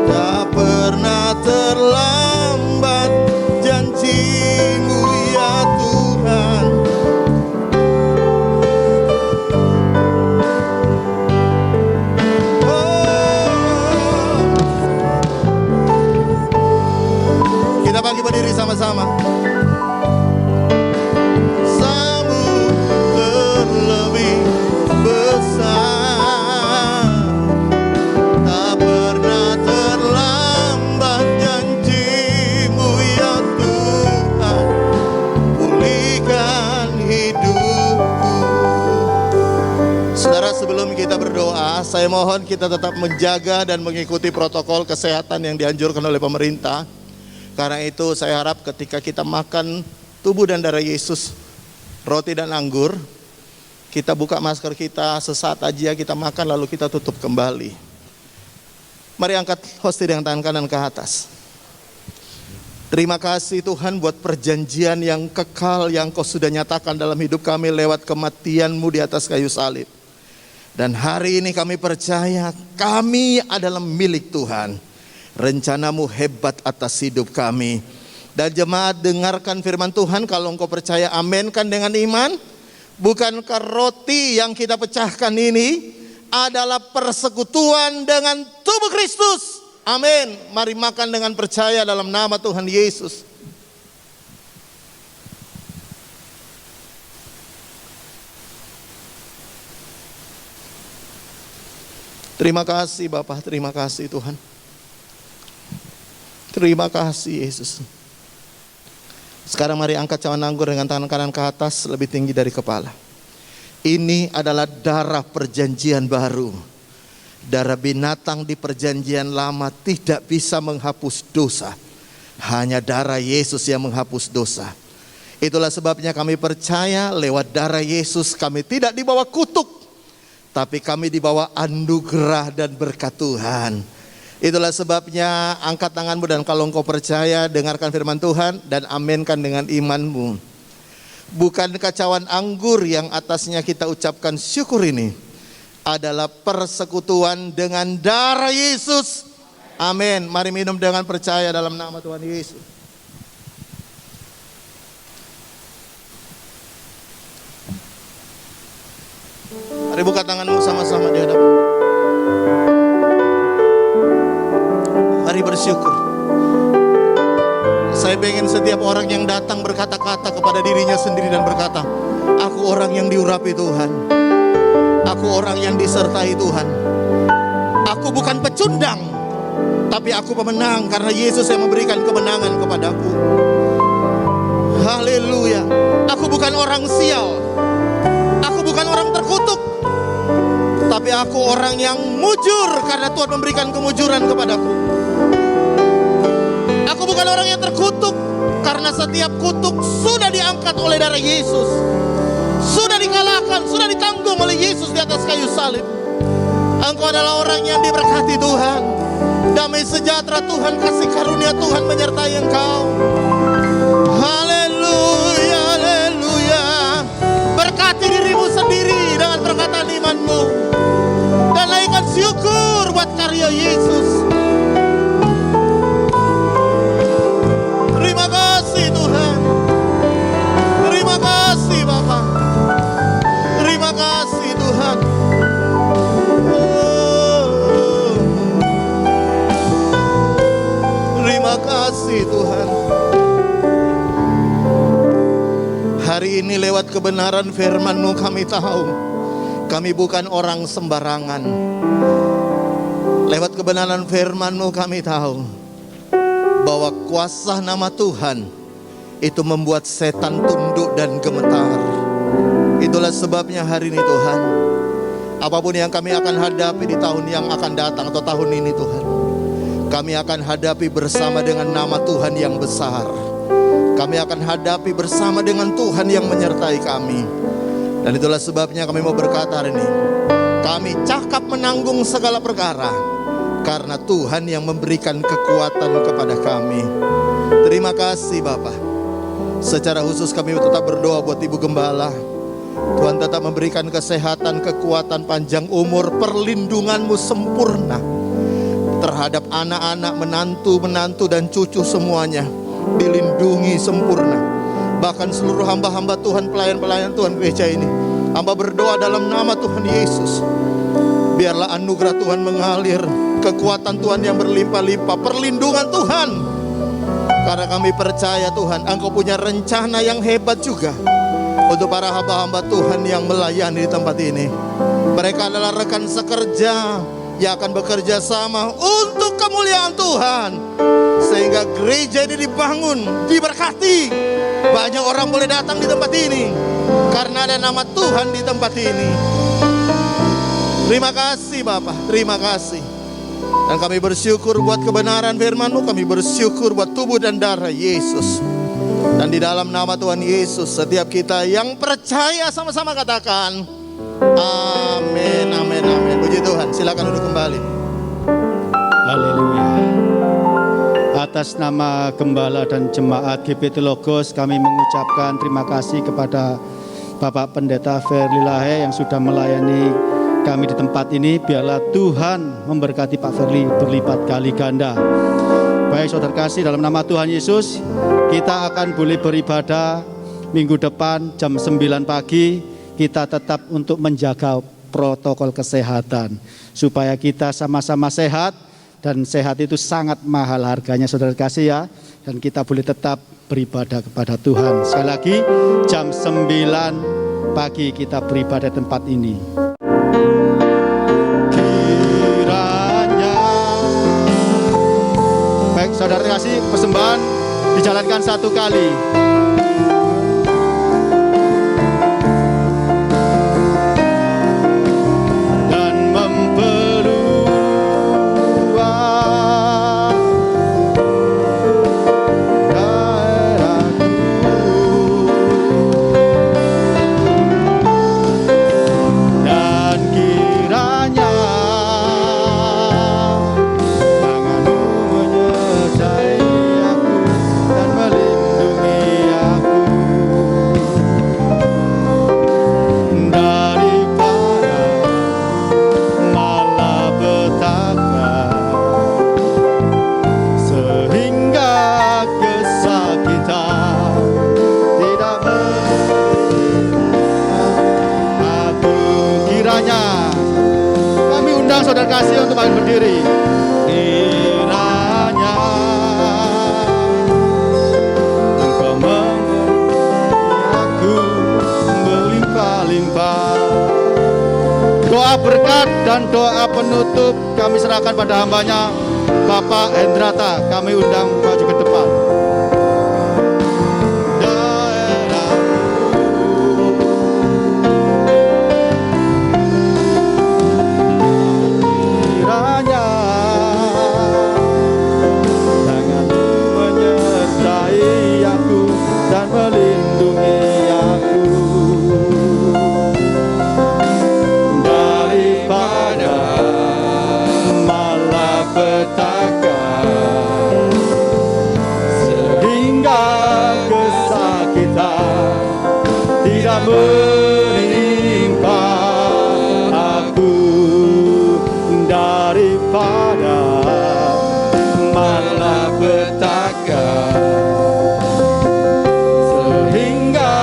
tak pernah terlambat janji-Mu ya Tuhan. Kita bagi berdiri sama-sama. Kuasa-Mu terlebih besar, tak pernah terlambat janji-Mu ya Tuhan, pulihkan hidupku. Saudara, sebelum kita berdoa, saya mohon kita tetap menjaga dan mengikuti protokol kesehatan yang dianjurkan oleh pemerintah. Karena itu saya harap ketika kita makan tubuh dan darah Yesus, roti dan anggur, kita buka masker kita, sesaat aja kita makan lalu kita tutup kembali. Mari angkat hosti dengan tangan kanan ke atas. Terima kasih Tuhan buat perjanjian yang kekal yang Kau sudah nyatakan dalam hidup kami lewat kematian-Mu di atas kayu salib. Dan hari ini kami percaya kami adalah milik Tuhan. Rencana-Mu hebat atas hidup kami. Dan jemaat dengarkan firman Tuhan, kalau engkau percaya amenkan dengan iman. Bukankah roti yang kita pecahkan ini adalah persekutuan dengan tubuh Kristus? Amin. Mari makan dengan percaya dalam nama Tuhan Yesus. Terima kasih Bapak, terima kasih Tuhan. Terima kasih Yesus. Sekarang mari angkat cawan anggur dengan tangan kanan ke atas lebih tinggi dari kepala. Ini adalah darah perjanjian baru. Darah binatang di perjanjian lama tidak bisa menghapus dosa. Hanya darah Yesus yang menghapus dosa. Itulah sebabnya kami percaya lewat darah Yesus kami tidak dibawa kutuk, tapi kami dibawa anugerah dan berkat Tuhan. Itulah sebabnya angkat tanganmu dan kalau engkau percaya dengarkan firman Tuhan dan aminkan dengan imanmu. Bukan kacauan anggur yang atasnya kita ucapkan syukur ini adalah persekutuan dengan darah Yesus. Amin. Mari minum dengan percaya dalam nama Tuhan Yesus. Mari buka tanganmu sama-sama di hadapan. Mari bersyukur. Saya ingin setiap orang yang datang berkata-kata kepada dirinya sendiri dan berkata, aku orang yang diurapi Tuhan. Aku orang yang disertai Tuhan. Aku bukan pecundang, tapi aku pemenang karena Yesus yang memberikan kemenangan kepadaku. Haleluya. Aku bukan orang sial. Aku bukan orang terkutuk, tapi aku orang yang mujur karena Tuhan memberikan kemujuran kepadaku. Aku bukan orang yang terkutuk karena setiap kutuk sudah diangkat oleh darah Yesus. Sudah dikalahkan, sudah ditanggung oleh Yesus di atas kayu salib. Engkau adalah orang yang diberkati Tuhan. Damai sejahtera Tuhan, kasih karunia Tuhan menyertai engkau. Haleluya, haleluya. Berkati dirimu sendiri dengan perkataan imanmu. Dan naikkan syukur buat karya Yesus. Terima kasih Tuhan. Terima kasih Bapa. Terima kasih Tuhan. Terima kasih Tuhan. Hari ini lewat kebenaran firman-Mu kami tahu kami bukan orang sembarangan. Lewat kebenaran firman-Mu kami tahu bahwa kuasa nama Tuhan itu membuat setan tunduk dan gemetar. Itulah sebabnya hari ini Tuhan, apapun yang kami akan hadapi di tahun yang akan datang atau tahun ini Tuhan, kami akan hadapi bersama dengan nama Tuhan yang besar. Kami akan hadapi bersama dengan Tuhan yang menyertai kami. Dan itulah sebabnya kami mau berkata hari ini, kami cakap menanggung segala perkara karena Tuhan yang memberikan kekuatan kepada kami. Terima kasih Bapa. Secara khusus kami tetap berdoa buat Ibu Gembala. Tuhan tetap memberikan kesehatan, kekuatan, panjang umur, perlindungan-Mu sempurna terhadap anak-anak, menantu dan cucu semuanya dilindungi sempurna. Bahkan seluruh hamba-hamba Tuhan, pelayan-pelayan Tuhan gereja ini, hamba berdoa dalam nama Tuhan Yesus, biarlah anugerah Tuhan mengalir, kekuatan Tuhan yang berlimpah-limpah, perlindungan Tuhan. Karena kami percaya Tuhan, Engkau punya rencana yang hebat juga untuk para hamba-hamba Tuhan yang melayani di tempat ini. Mereka adalah rekan sekerja yang akan bekerja sama untuk kemuliaan Tuhan, sehingga gereja ini dibangun, diberkati. Banyak orang boleh datang di tempat ini karena ada nama Tuhan di tempat ini. Terima kasih Bapak, terima kasih. Dan kami bersyukur buat kebenaran firman-Mu, kami bersyukur buat tubuh dan darah Yesus. Dan di dalam nama Tuhan Yesus, setiap kita yang percaya sama-sama katakan amin, amin, amin. Puji Tuhan, silakan duduk kembali. Haleluya. Atas nama Gembala dan Jemaat GPT Logos, kami mengucapkan terima kasih kepada Bapak Pendeta Ferli Lahe yang sudah melayani kami di tempat ini. Biarlah Tuhan memberkati Pak Ferli berlipat kali ganda. Baik saudara kasih, dalam nama Tuhan Yesus, kita akan boleh beribadah minggu depan jam 9 pagi. Kita tetap untuk menjaga protokol kesehatan supaya kita sama-sama sehat. Dan sehat itu sangat mahal harganya saudara kasih ya. Dan kita boleh tetap beribadah kepada Tuhan. Sekali lagi jam 9 pagi kita beribadah di tempat ini. Kiranya. Baik saudara kasih, persembahan dijalankan satu kali. hambanya. Kami undang saudara kasih untuk bangkit berdiri. Kiranya Engkau memberi aku berlimpah-limpah. Doa berkat dan doa penutup kami serahkan pada hambanya Bapak Hendrata. Kami undang maju ke depan. Kiranya tangan-Mu menyertai aku dan melindungi aku daripada malapetaka, sehingga kesakitan tidak menimpa aku, daripada malapetaka, sehingga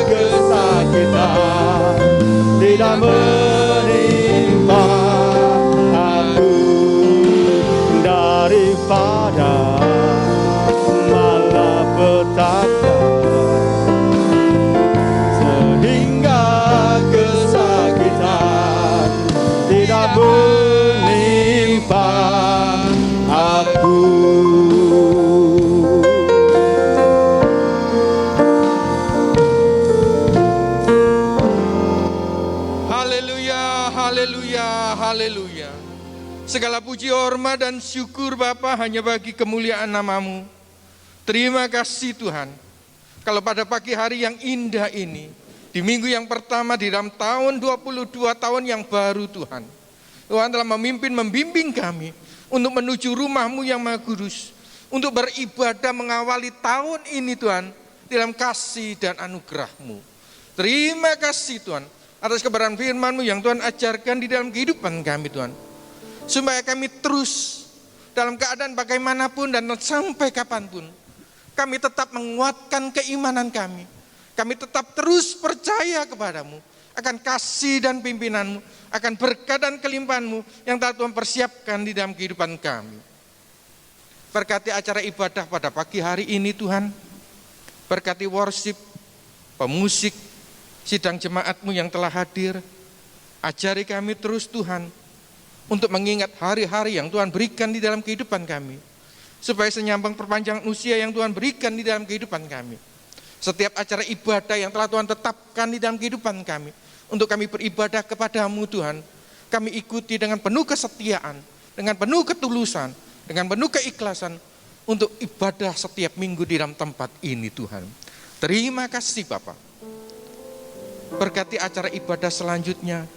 kesakitan tidak menimpa aku, daripada malapetaka, sehingga kesakitan tidak menimpa aku. Haleluya, haleluya, haleluya. Segala puji, hormat, dan syukur Bapa hanya bagi kemuliaan nama-Mu. Terima kasih Tuhan. Kalau pada pagi hari yang indah ini, di minggu yang pertama di dalam tahun 22 tahun yang baru Tuhan, Tuhan telah memimpin, membimbing kami untuk menuju rumah-Mu yang Maha Kudus, untuk beribadah mengawali tahun ini Tuhan, dalam kasih dan anugerah-Mu. Terima kasih Tuhan, atas kebenaran firman-Mu yang Tuhan ajarkan di dalam kehidupan kami Tuhan. Supaya kami terus dalam keadaan bagaimanapun dan sampai kapanpun, kami tetap menguatkan keimanan kami. Kami tetap terus percaya kepadamu, akan kasih dan pimpinanmu, akan berkat dan kelimpahanmu yang telah Tuhan persiapkan di dalam kehidupan kami. Berkati acara ibadah pada pagi hari ini Tuhan, berkati worship, pemusik, sidang jemaat-Mu yang telah hadir. Ajari kami terus Tuhan, untuk mengingat hari-hari yang Tuhan berikan di dalam kehidupan kami, supaya senyambang perpanjangan usia yang Tuhan berikan di dalam kehidupan kami. Setiap acara ibadah yang telah Tuhan tetapkan di dalam kehidupan kami, untuk kami beribadah kepadamu Tuhan, kami ikuti dengan penuh kesetiaan, dengan penuh ketulusan, dengan penuh keikhlasan, untuk ibadah setiap minggu di dalam tempat ini Tuhan. Terima kasih Bapak. Berkati acara ibadah selanjutnya,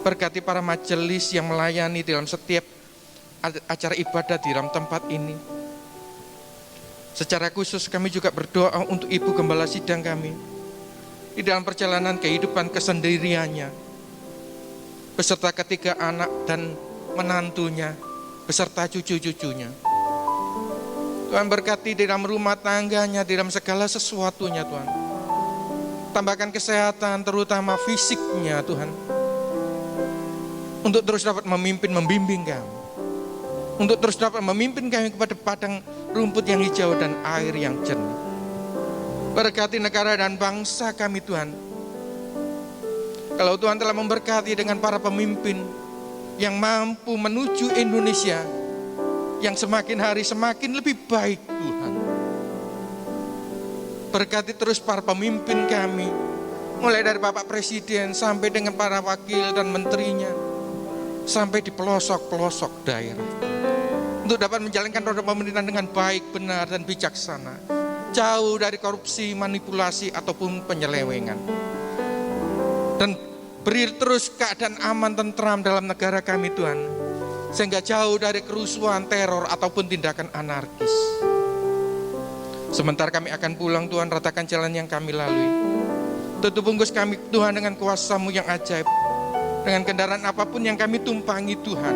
berkati para majelis yang melayani dalam setiap acara ibadah di dalam tempat ini. Secara khusus kami juga berdoa untuk Ibu Gembala Sidang kami, di dalam perjalanan kehidupan kesendiriannya, beserta ketiga anak dan menantunya, beserta cucu-cucunya. Tuhan berkati di dalam rumah tangganya, di dalam segala sesuatunya Tuhan. Tambahkan kesehatan, terutama fisiknya Tuhan, untuk terus dapat memimpin, membimbing kami, untuk terus dapat memimpin kami kepada padang rumput yang hijau dan air yang jernih. Berkati negara dan bangsa kami Tuhan. Kalau Tuhan telah memberkati dengan para pemimpin yang mampu menuju Indonesia yang semakin hari semakin lebih baik Tuhan. Berkati terus para pemimpin kami, mulai dari Bapak Presiden sampai dengan para wakil dan menterinya, sampai di pelosok-pelosok daerah, untuk dapat menjalankan roda pemerintahan dengan baik, benar, dan bijaksana, jauh dari korupsi, manipulasi, ataupun penyelewengan. Dan beri terus keadaan aman, tentram dalam negara kami Tuhan, sehingga jauh dari kerusuhan, teror, ataupun tindakan anarkis. Sementara kami akan pulang Tuhan, ratakan jalan yang kami lalui. Tutup bungkus kami Tuhan dengan kuasa-Mu yang ajaib. Dengan kendaraan apapun yang kami tumpangi Tuhan,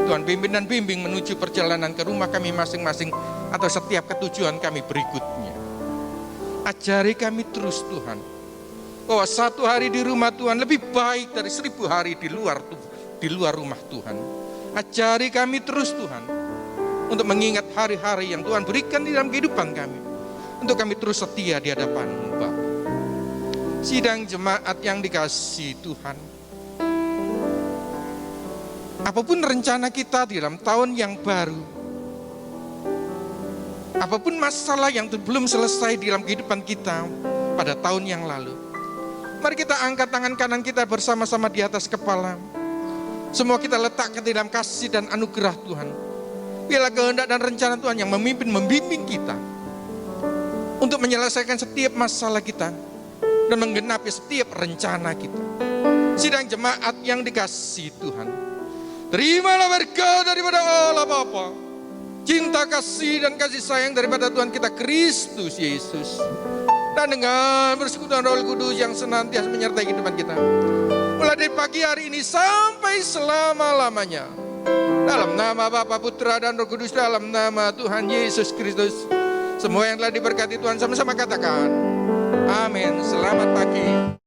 Tuhan pimpin dan bimbing menuju perjalanan ke rumah kami masing-masing atau setiap ketujuan kami berikutnya. Ajari kami terus Tuhan, bahwa 1 hari di rumah Tuhan lebih baik dari 1000 hari di luar rumah Tuhan. Ajari kami terus Tuhan, untuk mengingat hari-hari yang Tuhan berikan di dalam kehidupan kami, untuk kami terus setia di hadapan-Mu Bapa. Sidang jemaat yang dikasihi Tuhan, apapun rencana kita di dalam tahun yang baru, apapun masalah yang belum selesai di dalam kehidupan kita pada tahun yang lalu, mari kita angkat tangan kanan kita bersama-sama di atas kepala. Semua kita letakkan di dalam kasih dan anugerah Tuhan. Biarlah kehendak dan rencana Tuhan yang membimbing kita untuk menyelesaikan setiap masalah kita dan menggenapi setiap rencana kita. Sidang jemaat yang dikasihi Tuhan, terimalah berkat daripada Allah Bapa, cinta kasih dan kasih sayang daripada Tuhan kita Kristus Yesus, dan dengan persekutuan Roh Kudus yang senantiasa menyertai kehidupan kita, mulai dari pagi hari ini sampai selama-lamanya. Dalam nama Bapa, Putra, dan Roh Kudus, dalam nama Tuhan Yesus Kristus. Semua yang telah diberkati Tuhan sama-sama katakan, amin. Selamat pagi.